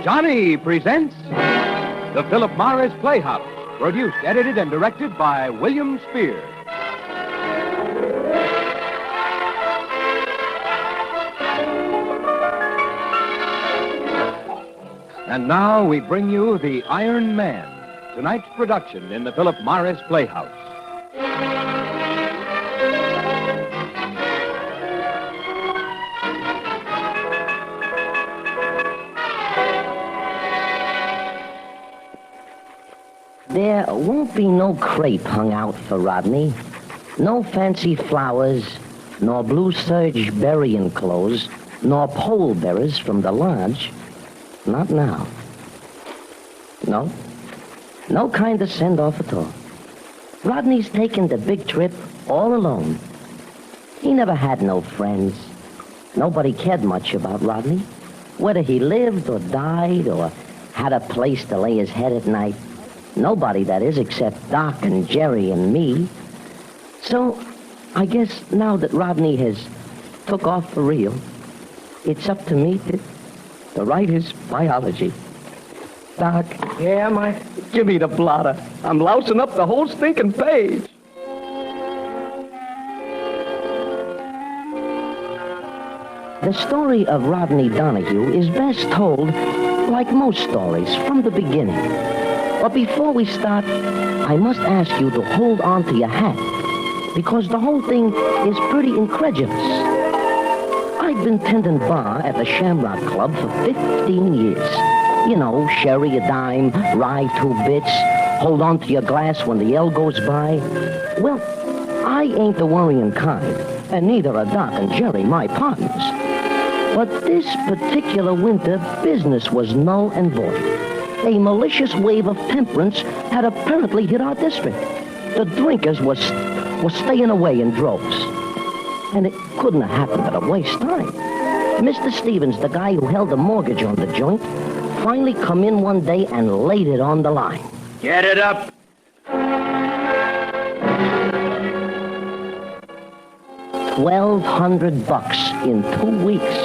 Johnny presents the Philip Morris Playhouse, produced, edited, and directed by William Spear. And now we bring you The Iron Man, tonight's production in the Philip Morris Playhouse. There won't be no crepe hung out for Rodney. No fancy flowers, nor blue serge burying clothes, nor pole bearers from the lodge. Not now. No. No kind of send-off at all. Rodney's taking the big trip all alone. He never had no friends. Nobody cared much about Rodney. Whether he lived or died or had a place to lay his head at night. Nobody, that is, except Doc and Jerry and me. So, I guess now that Rodney has took off for real, it's up to me to write his biology. Doc. Yeah, Mike? Give me the blotter. I'm lousing up the whole stinking page. The story of Rodney Donahue is best told, like most stories, from the beginning. But before we start, I must ask you to hold on to your hat, because the whole thing is pretty incredulous. I've been tending bar at the Shamrock Club for 15 years. You know, sherry a dime, rye 2 bits, hold on to your glass when the L goes by. Well, I ain't the worrying kind, and neither are Doc and Jerry, my partners. But this particular winter, business was null and void. A malicious wave of temperance had apparently hit our district. The drinkers were staying away in droves. And it couldn't have happened at a waste time. Mr. Stevens, the guy who held the mortgage on the joint, finally come in one day and laid it on the line. Get it up. $1,200 in 2 weeks.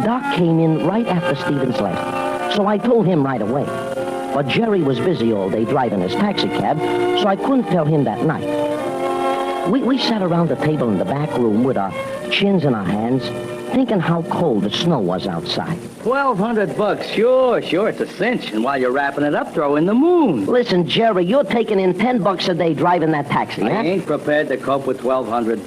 Doc came in right after Stevens left. So I told him right away. But Jerry was busy all day driving his taxi cab, so I couldn't tell him that night. We sat around the table in the back room with our chins in our hands, thinking how cold the snow was outside. $1,200. Sure, it's a cinch. And while you're wrapping it up, throw in the moon. Listen, Jerry, you're taking in $10 a day driving that taxi, huh? I ain't prepared to cope with $1,200.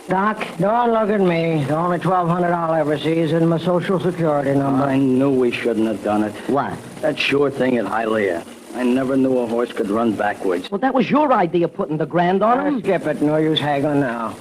Doc? Don't look at me. The only $1,200 I'll ever see is in my Social Security number. I knew we shouldn't have done it. What? That sure thing at Hialeah. I never knew a horse could run backwards. Well, that was your idea, putting the grand on him. Skip it. No use haggling now.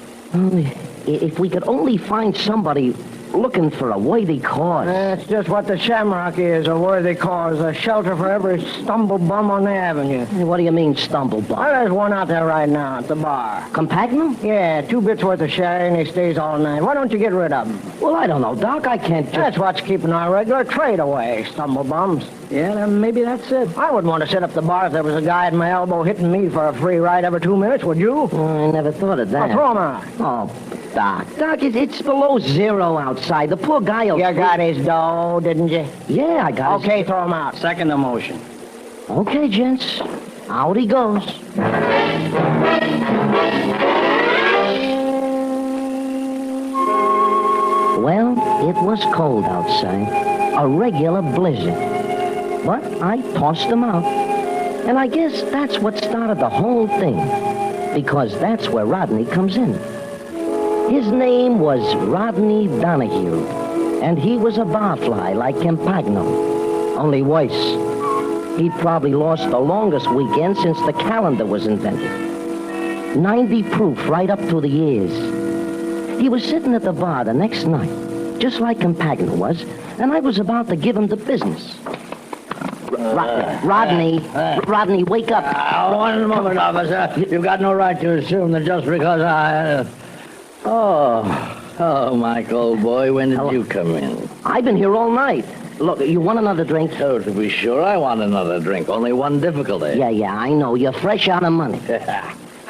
If we could only find somebody looking for a worthy cause. That's just what the Shamrock is, a worthy cause, a shelter for every stumble bum on the avenue. Hey, what do you mean, stumble bum? Well, there's one out there right now at the bar. Compagnum? Yeah, 2 bits worth of sherry, and he stays all night. Why don't you get rid of him? Well, I don't know, Doc. I can't just... That's what's keeping our regular trade away, stumble bums. Yeah, then maybe that's it. I wouldn't want to sit up the bar if there was a guy at my elbow hitting me for a free ride every 2 minutes, would you? I never thought of that. I'll throw him out. Oh, Doc, it's below zero outside. The poor guy will... You got his dough, didn't you? Yeah, I got Okay, throw him out. Second the motion. Okay, gents. Out he goes. Well, it was cold outside. A regular blizzard. But I tossed him out. And I guess that's what started the whole thing. Because that's where Rodney comes in. His name was Rodney Donahue. And he was a barfly like Campagno. Only worse. He'd probably lost the longest weekend since the calendar was invented. 90 proof right up to the ears. He was sitting at the bar the next night, just like Campagno was, and I was about to give him the business. Rodney, wake up. One moment, officer. You've got no right to assume that just because I... Oh, Mike, old boy, when did you come in? I've been here all night. Look, you want another drink? Oh, to be sure, I want another drink. Only one difficulty. Yeah, I know. You're fresh out of money.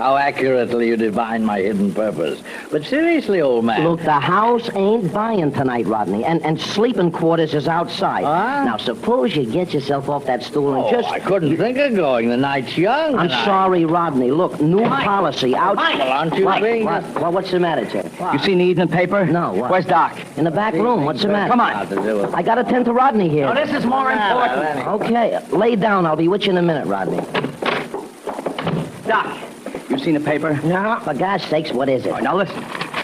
how accurately you divine my hidden purpose. But seriously, old man. Look, the house ain't buying tonight, Rodney, and sleeping quarters is outside. Huh? Now, suppose you get yourself off that stool and just... I couldn't think of going. The night's young. I'm sorry, Rodney. Look, new policy out... Michael, aren't you being... What? What's the matter, Jay? You seen the evening paper? No, what? Where's Doc? In the back room. What's the matter? Come on. I gotta tend to Rodney here. No, this is more important. Okay, lay down. I'll be with you in a minute, Rodney. Doc, you seen the paper? No. For God's sakes, what is it? All right, now listen.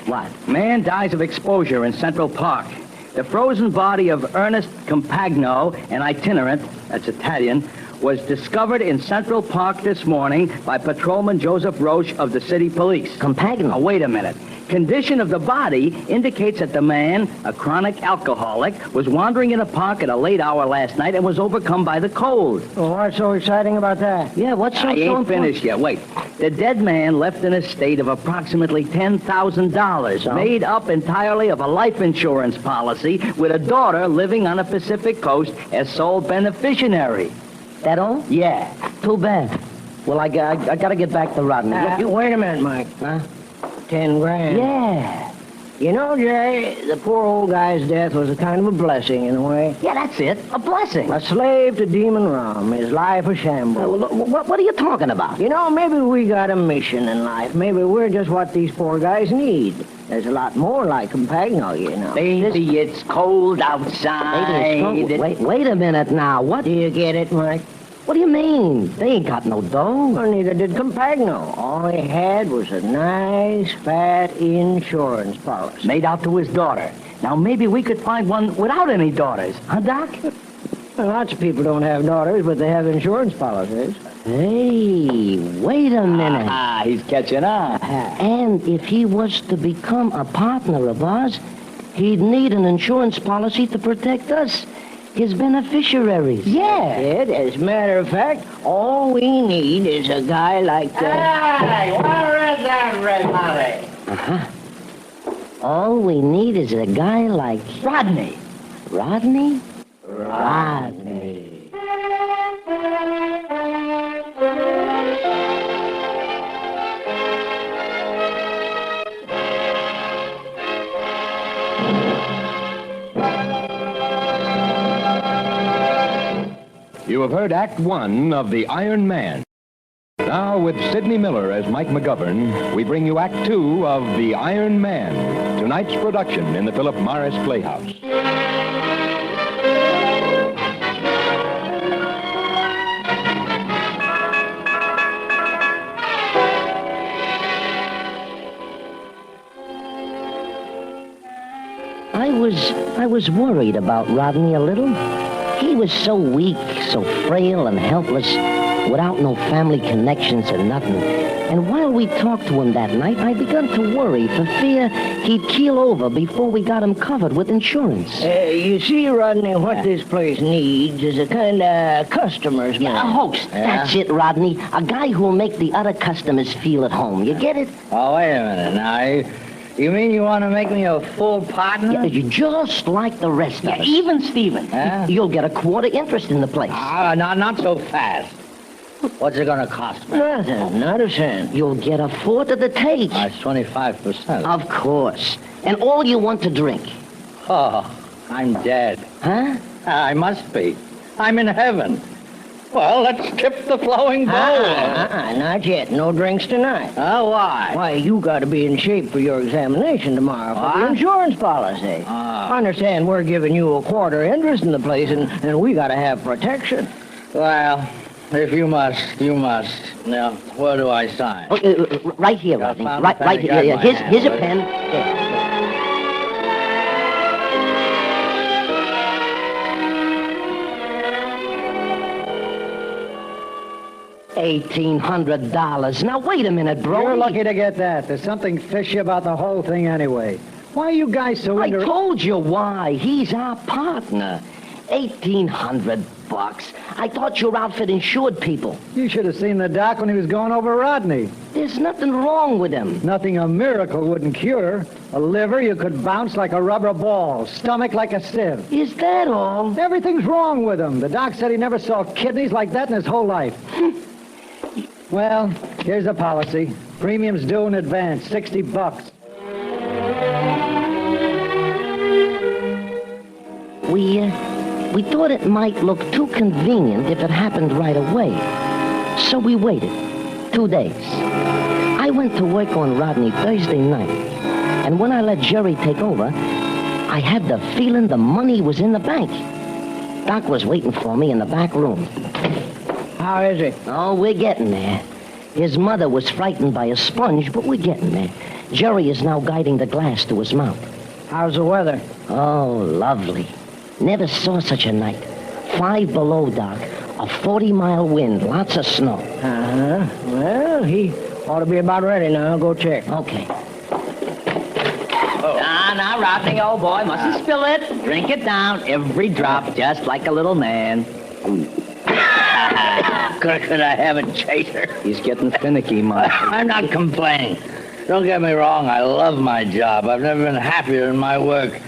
What? Man dies of exposure in Central Park. The frozen body of Ernest Compagno, an itinerant, that's Italian, was discovered in Central Park this morning by Patrolman Joseph Roche of the city police. Compagno? Now, wait a minute. Condition of the body indicates that the man, a chronic alcoholic, was wandering in a park at a late hour last night and was overcome by the cold. Well, what's so exciting about that? Yeah, what's so I ain't important? finished yet. Wait. The dead man left an estate of approximately $10,000, made up entirely of a life insurance policy with a daughter living on the Pacific coast as sole beneficiary. That all? Yeah. Too bad. Well, I gotta get back to Rodney. Wait a minute, Mike. Huh? 10 grand. Yeah. You know, Jerry, the poor old guy's death was a kind of a blessing in a way. Yeah, that's it. A blessing. A slave to demon rum, his life a shambles. What are you talking about? You know, maybe we got a mission in life. Maybe we're just what these poor guys need. There's a lot more like Compagno, you know. Baby, it's cold outside. Wait a minute now. What? Do you get it, Mike? What do you mean? They ain't got no dough. Well, neither did Compagno. All he had was a nice, fat insurance policy. Made out to his daughter. Now, maybe we could find one without any daughters. Huh, Doc? Well, lots of people don't have daughters, but they have insurance policies. Hey, wait a minute. He's catching on. And if he was to become a partner of ours, he'd need an insurance policy to protect us, his beneficiaries. Yeah. As a matter of fact, all we need is a guy like that. Hey, where is everybody? All we need is a guy like Rodney. Rodney? Rodney. You have heard Act One of The Iron Man. Now, with Sidney Miller as Mike McGovern, we bring you Act Two of The Iron Man, tonight's production in the Philip Morris Playhouse. I was worried about Rodney a little. He was so weak, so frail and helpless, without no family connections and nothing. And while we talked to him that night, I begun to worry for fear he'd keel over before we got him covered with insurance. You see, Rodney, what this place needs is a kind of customer's man. A host. That's it, Rodney. A guy who'll make the other customers feel at home. You get it? Oh, wait a minute now. You mean you want to make me a full partner? Yeah, you're just like the rest of us. Even Steven. Huh? You'll get a quarter interest in the place. Not so fast. What's it going to cost me? Nothing, not a cent. You'll get a fourth of the take. That's 25%. Of course. And all you want to drink. Oh, I'm dead. Huh? I must be. I'm in heaven. Well, let's tip the flowing bowl. Not yet. No drinks tonight. Oh, why? Why, you got to be in shape for your examination tomorrow for the insurance policy. Understand, we're giving you a quarter interest in the place, and we got to have protection. Well, if you must, you must. Now, where do I sign? Right here, Rodney. found Right, the right pen. here. Got my Here's hand. a pen. There. $1,800. Now, wait a minute, bro. You're lucky to get that. There's something fishy about the whole thing anyway. Why are you guys so I told you why. He's our partner. $1,800. I thought your outfit insured people. You should have seen the doc when he was going over Rodney. There's nothing wrong with him. Nothing a miracle wouldn't cure. A liver you could bounce like a rubber ball. Stomach like a sieve. Is that all? Everything's wrong with him. The doc said he never saw kidneys like that in his whole life. Well, here's the policy. Premiums due in advance, $60. We thought it might look too convenient if it happened right away. So we waited 2 days. I went to work on Rodney Thursday night. And when I let Jerry take over, I had the feeling the money was in the bank. Doc was waiting for me in the back room. How is he? Oh, we're getting there. His mother was frightened by a sponge, but we're getting there. Jerry is now guiding the glass to his mouth. How's the weather? Oh, lovely. Never saw such a night. 5 below, Doc. A 40-mile wind, lots of snow. Uh-huh. Well, he ought to be about ready now. Go check. Okay. Now, Rodney, old boy, mustn't spill it. Drink it down, every drop, just like a little man. Could I have a chaser? He's getting finicky, Mike. I'm not complaining. Don't get me wrong, I love my job. I've never been happier in my work.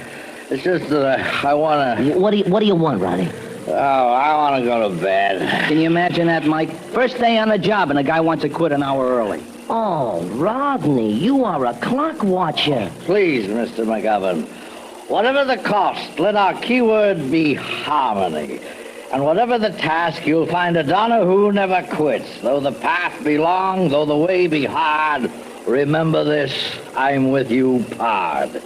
It's just that I want to... What do you want, Rodney? Oh, I want to go to bed. Can you imagine that, Mike? First day on the job, and the guy wants to quit an hour early. Oh, Rodney, you are a clock watcher. Please, Mr. McGovern, whatever the cost, let our keyword be harmony. And whatever the task, you'll find a Donahue never quits. Though the path be long, though the way be hard, remember this, I'm with you, pard.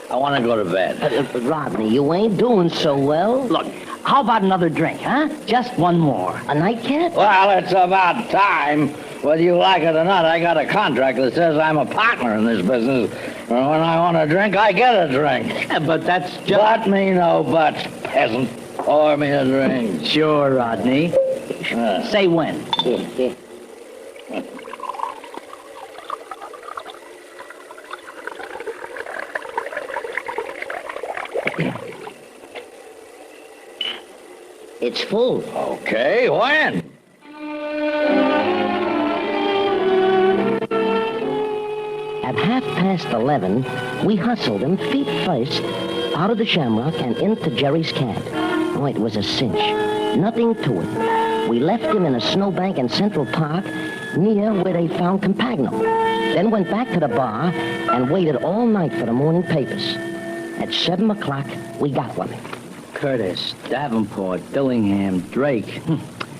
I want to go to bed. Rodney, you ain't doing so well. Look, how about another drink, huh? Just one more. A nightcap? Well, it's about time. Whether you like it or not, I got a contract that says I'm a partner in this business. And when I want a drink, I get a drink. Yeah, but that's just... Let me know, but peasant. Pour me a drink. Sure, Rodney. Say when. Yeah. It's full. Okay, when? At 11:30, we hustled him feet first out of the Shamrock and into Jerry's cab. Oh, it was a cinch. Nothing to it. We left him in a snowbank in Central Park near where they found Compagno. Then went back to the bar and waited all night for the morning papers. At 7 o'clock, we got one. Curtis, Davenport, Dillingham, Drake.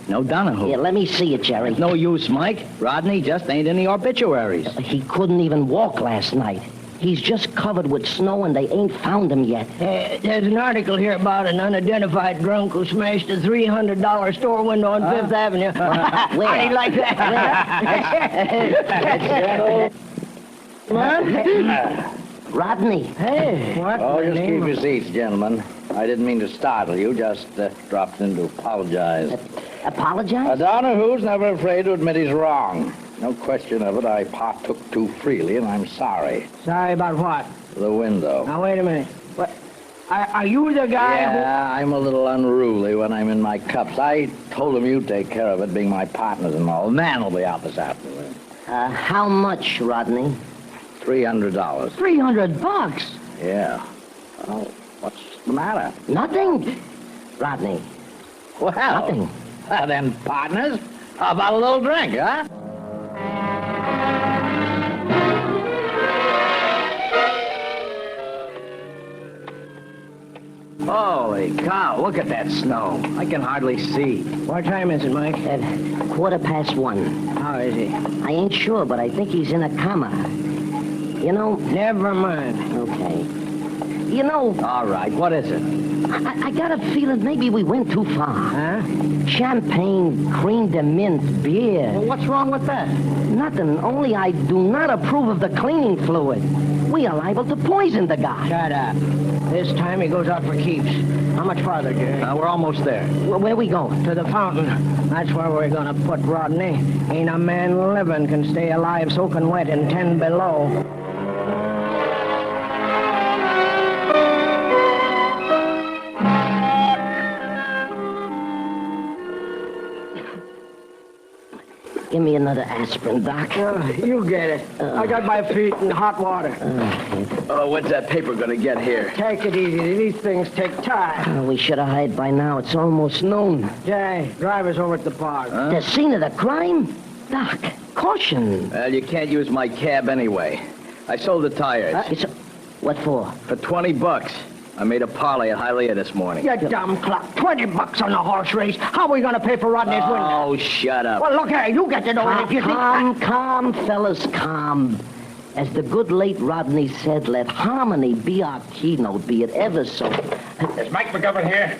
No Donahue. Here, let me see it, Jerry. No use, Mike. Rodney just ain't in the obituaries. He couldn't even walk last night. He's just covered with snow and they ain't found him yet. There's an article here about an unidentified drunk who smashed a $300 store window on Fifth Avenue. Where? How'd he like that? What? Rodney. Hey, what? Oh, the just name keep your of- seats, gentlemen. I didn't mean to startle you, just dropped in to apologize. Apologize? Donahue's never afraid to admit he's wrong. No question of it, I partook too freely, and I'm sorry. Sorry about what? The window. Now, wait a minute. What? Are you the guy Yeah, I'm a little unruly when I'm in my cups. I told him you'd take care of it, being my partners and all. The man will be out this afternoon. How much, Rodney? $300. $300. Yeah. Oh, what's the matter? Nothing. Rodney. Well, Nothing. Then, partners, how about a little drink, huh? Holy cow, look at that snow. I can hardly see. who? What time is it, Mike? At 1:15. How is he? I ain't sure, but I think he's in a coma. You know... Never mind. Okay. You know, All right, what is it? I got a feeling maybe we went too far. Huh? Champagne, cream de mint, beer. Well, what's wrong with that? Nothing, only I do not approve of the cleaning fluid. We are liable to poison the guy. Shut up. This time he goes out for keeps. How much farther, Jerry? We're almost there. Where we going? To the fountain. That's where we're gonna put Rodney. Ain't a man living can stay alive soaking wet in 10 below. Give me me another aspirin, Doc. You get it. I got my feet in hot water. Oh, what's that paper gonna get here? Take it easy. These things take time. We should have hid by now. It's almost noon. Jay, drive us over to the park. The scene of the crime? Doc, caution. Well, you can't use my cab anyway. I sold the tires. What for? For $20. I made a parlay at Hialeah this morning. You dumb clock. $20 on the horse race. How are we going to pay for Rodney's window? Oh, shut up. Well, look here. You get to know it if you think... Calm, fellas, calm. As the good late Rodney said, let harmony be our keynote, be it ever so. Is Mike McGovern here?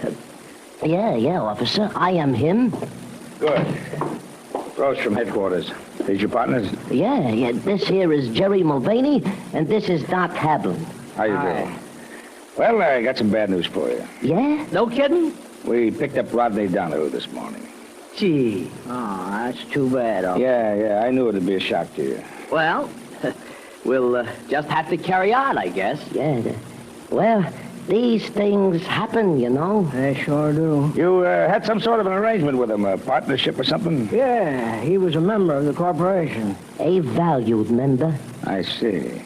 Yeah, officer. I am him. Good. Rose from headquarters. These your partners? Yeah. This here is Jerry Mulvaney, and this is Doc Hadlin. How you doing? Well, I got some bad news for you. Yeah? No kidding? We picked up Rodney Donahue this morning. Gee. Oh, that's too bad. Oh. Yeah, I knew it'd be a shock to you. Well, we'll just have to carry on, I guess. Yeah. Well, these things happen, you know. They sure do. You had some sort of an arrangement with him, a partnership or something? Yeah, he was a member of the corporation. A valued member. I see.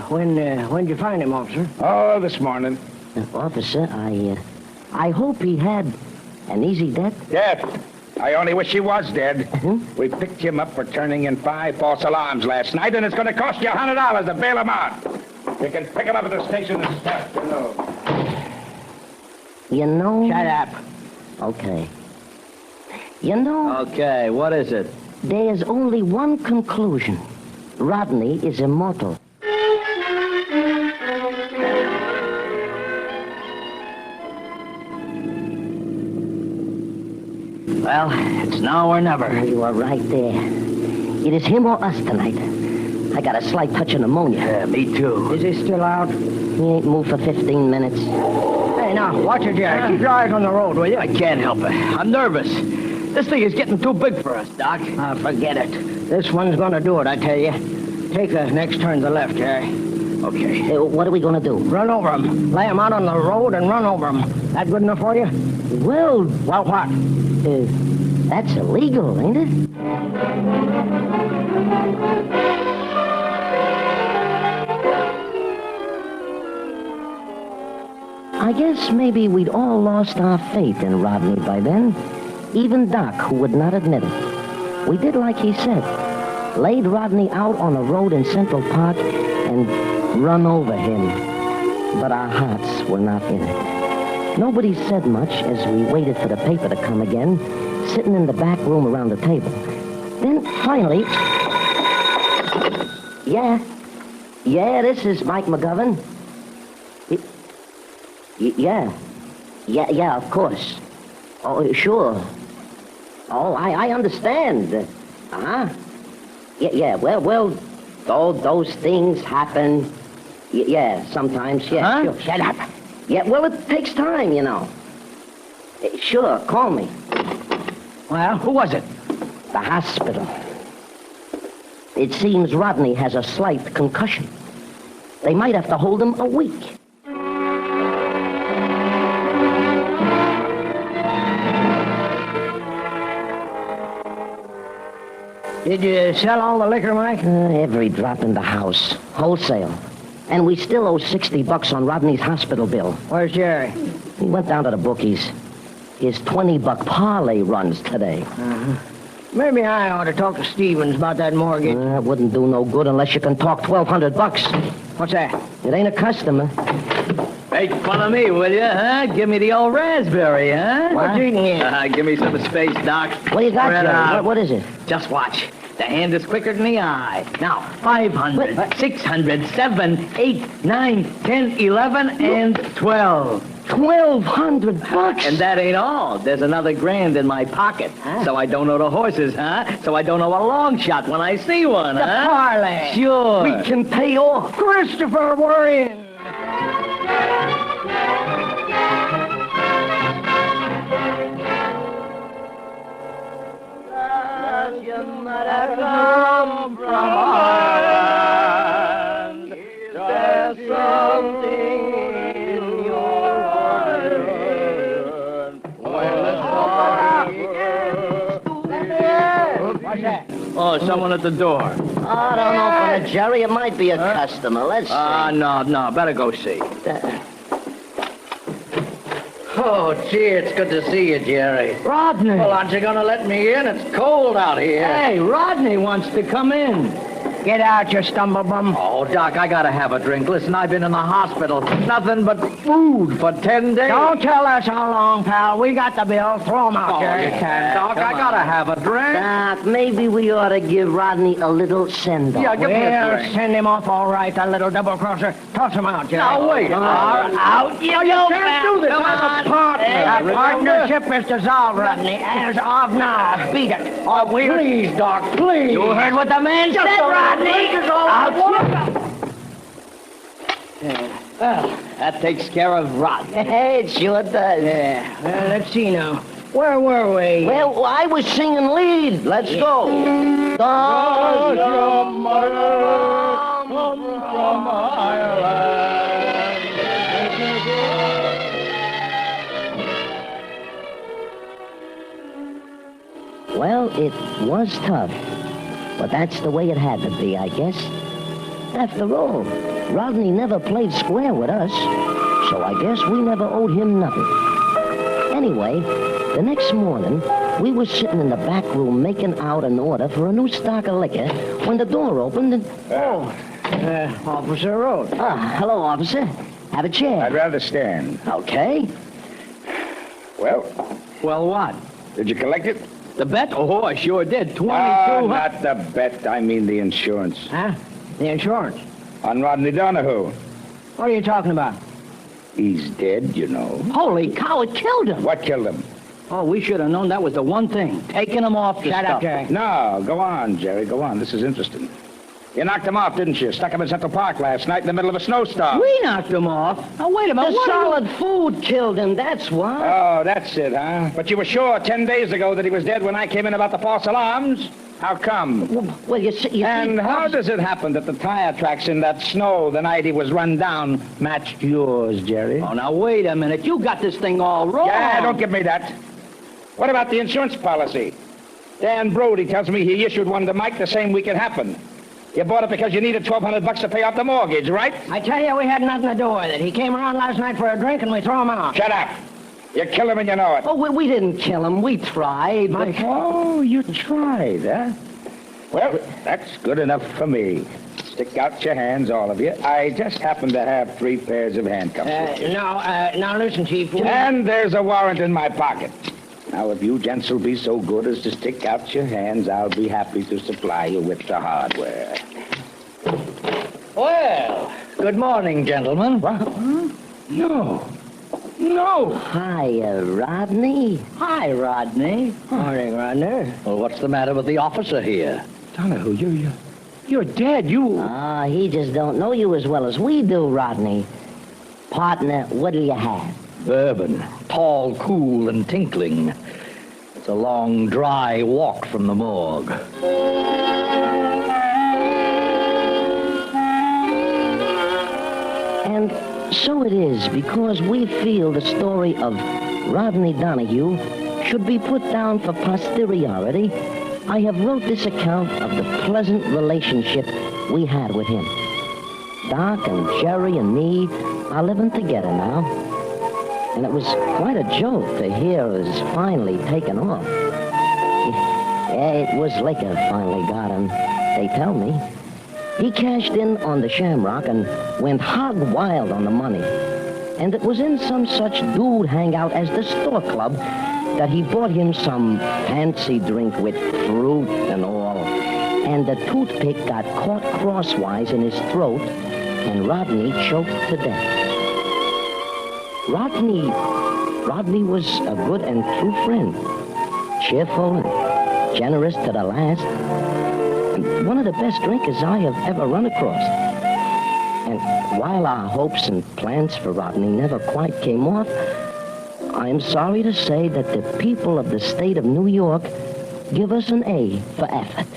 When'd you find him, officer? Oh, this morning. Officer, I hope he had an easy death. Death. I only wish he was dead. We picked him up for turning in 5 false alarms last night, and it's going to cost you $100 to bail him out. You can pick him up at the station and start to know. You know... Shut up. Okay. You know... Okay, what is it? There's only one conclusion. Rodney is immortal. Well, it's now or never. You are right there. It is him or us tonight. I got a slight touch of pneumonia. Yeah, me too. Is he still out? He ain't moved for 15 minutes. Hey, now, watch it, Jerry. Keep your eyes on the road, will you? I can't help it. I'm nervous. This thing is getting too big for us, Doc. Forget it. This one's gonna do it, I tell you. Take the next turn to the left, Jerry. Okay. Hey, what are we gonna do? Run over him. Lay him out on the road and run over him. That good enough for you? Well, what? that's illegal, ain't it? I guess maybe we'd all lost our faith in Rodney by then. Even Doc, who would not admit it. We did like he said. Laid Rodney out on a road in Central Park and run over him. But our hearts were not in it. Nobody said much as we waited for the paper to come again, sitting in the back room around the table. Then finally... Yeah, this is Mike McGovern. Yeah, of course. Oh, sure. Oh, I understand. Uh-huh. Yeah, well, those things happen. Yeah, sometimes, yeah. Huh? Sure. Shut up. Yeah, well, it takes time, you know. Sure, call me. Well, who was it? The hospital. It seems Rodney has a slight concussion. They might have to hold him a week. Did you sell all the liquor, Mike? Every drop in the house. Wholesale. And we still owe $60 on Rodney's hospital bill. Where's Jerry? He went down to the bookies. His $20 parlay runs today. Maybe I ought to talk to Stevens about that mortgage. It wouldn't do no good unless you can talk $1,200. What's that? It ain't a customer. Make fun of me, will you, huh? Give me the old raspberry, huh? What's eating you? Give me some space, Doc. What you got, Spread Jerry? out. What is it? Just watch. The hand is quicker than the eye. Now, 500, What? 600, 7, 8, 9, 10, 11, and 12. $1,200? And that ain't all. There's another $1,000 in my pocket. So I don't know the horses, huh? So I don't know a long shot when I see one, The huh? parlay. Sure. We can pay off. Christopher, we're in. Oh, Oh, someone at the door. Oh, don't open it, Jerry. It might be a customer. Let's see. No. Better go see. Oh, gee, it's good to see you, Jerry. Rodney. Well, aren't you going to let me in? It's cold out here. Hey, Rodney wants to come in. Get out, you stumblebum. Oh, Doc, I got to have a drink. Listen, I've been in the hospital. Nothing but food for 10 days. Don't tell us how long, pal. We got the bill. Throw 'em out, Oh, Jerry. you can't, Doc. I got to have a drink. Doc, maybe we ought to give Rodney a little send-off. Yeah, give me a We'll drink. send him off all right, that little double-crosser. Toss him out, Jerry. Now, wait. Out you go, can't do this. Come I'm a on. partner. That Remember? partnership is dissolved, Rodney. As of now. Beat it. Oh, please, Doc, please. You heard what the man said, Rodney. Out you Well, that takes care of Rodney. Hey, it sure does. Yeah. Well, let's see now. Where were we? Well, I was singing lead. Let's go. Does your mother come from Ireland? Well, it was tough, but that's the way it had to be, I guess. After all, Rodney never played square with us, so I guess we never owed him nothing. Anyway, the next morning, we were sitting in the back room making out an order for a new stock of liquor when the door opened and... Officer Road. Hello, officer. Have a chair. I'd rather stand. Okay. Well, Well, what? did you collect it? The bet? Oh, I sure did. 22. Not the bet. I mean the insurance. Huh? The insurance. On Rodney Donahue. What are you talking about? He's dead, you know. Holy cow, it killed him. What killed him? Oh, we should have known that was the one thing. Taking him off the Shut stuff. up, Jerry. No, go on, Jerry. Go on. This is interesting. You knocked him off, didn't you? Stuck him in Central Park last night in the middle of a snowstorm. We knocked him off. Now, wait a minute. The solid food killed him, that's why. Oh, that's it, huh? But you were sure 10 days ago that he was dead when I came in about the false alarms? How come? Well, you see... And how does it happen that the tire tracks in that snow the night he was run down matched yours, Jerry? Oh, now, wait a minute. You got this thing all wrong. Yeah, don't give me that. What about the insurance policy? Dan Brody tells me he issued one to Mike the same week it happened. You bought it because you needed $1,200 to pay off the mortgage, right? I tell you, we had nothing to do with it. He came around last night for a drink and we threw him out. Shut up. You killed him and you know it. Oh, we didn't kill him. We tried. But... Oh, you tried, huh? Well, that's good enough for me. Stick out your hands, all of you. I just happen to have 3 pairs of handcuffs. Now listen, Chief. And there's a warrant in my pocket. Now, if you gents will be so good as to stick out your hands, I'll be happy to supply you with the hardware. Well, good morning, gentlemen. What? No. No. Hi, Rodney. Hi, Rodney. Morning, Rodney. Well, what's the matter with the officer here? Donahue, you're dead. You... He just don't know you as well as we do, Rodney. Partner, what do you have? Bourbon. Tall, cool, and tinkling. It's a long, dry walk from the morgue. And so it is, because we feel the story of Rodney Donahue should be put down for posteriority, I have wrote this account of the pleasant relationship we had with him. Doc and Jerry and me are living together now. And it was quite a joke to hear us finally taken off. Yeah, it was liquor finally got him, they tell me. He cashed in on the Shamrock and went hog wild on the money. And it was in some such dude hangout as the Store Club that he bought him some fancy drink with fruit and all. And the toothpick got caught crosswise in his throat, and Rodney choked to death. Rodney was a good and true friend, cheerful and generous to the last, and one of the best drinkers I have ever run across. And while our hopes and plans for Rodney never quite came off, I'm sorry to say that the people of the state of New York give us an A for effort.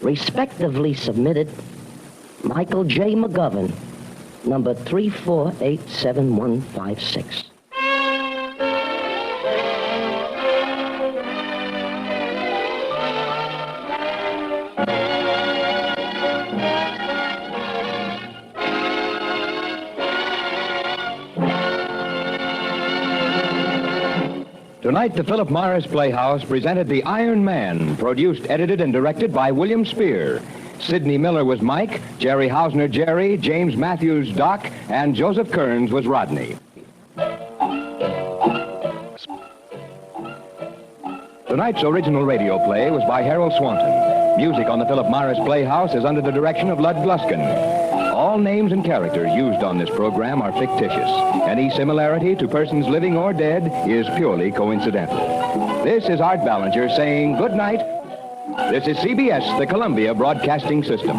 Respectively submitted, Michael J. McGovern, number 3487156. Tonight, the Philip Morris Playhouse presented The Iron Man, produced, edited, and directed by William Spear. Sidney Miller was Mike, Jerry Hausner Jerry, James Matthews Doc, and Joseph Kearns was Rodney. Tonight's original radio play was by Harold Swanton. Music on the Philip Morris Playhouse is under the direction of Lud Gluskin. All names and characters used on this program are fictitious. Any similarity to persons living or dead is purely coincidental. This is Art Ballinger saying good night. This is CBS, the Columbia Broadcasting System.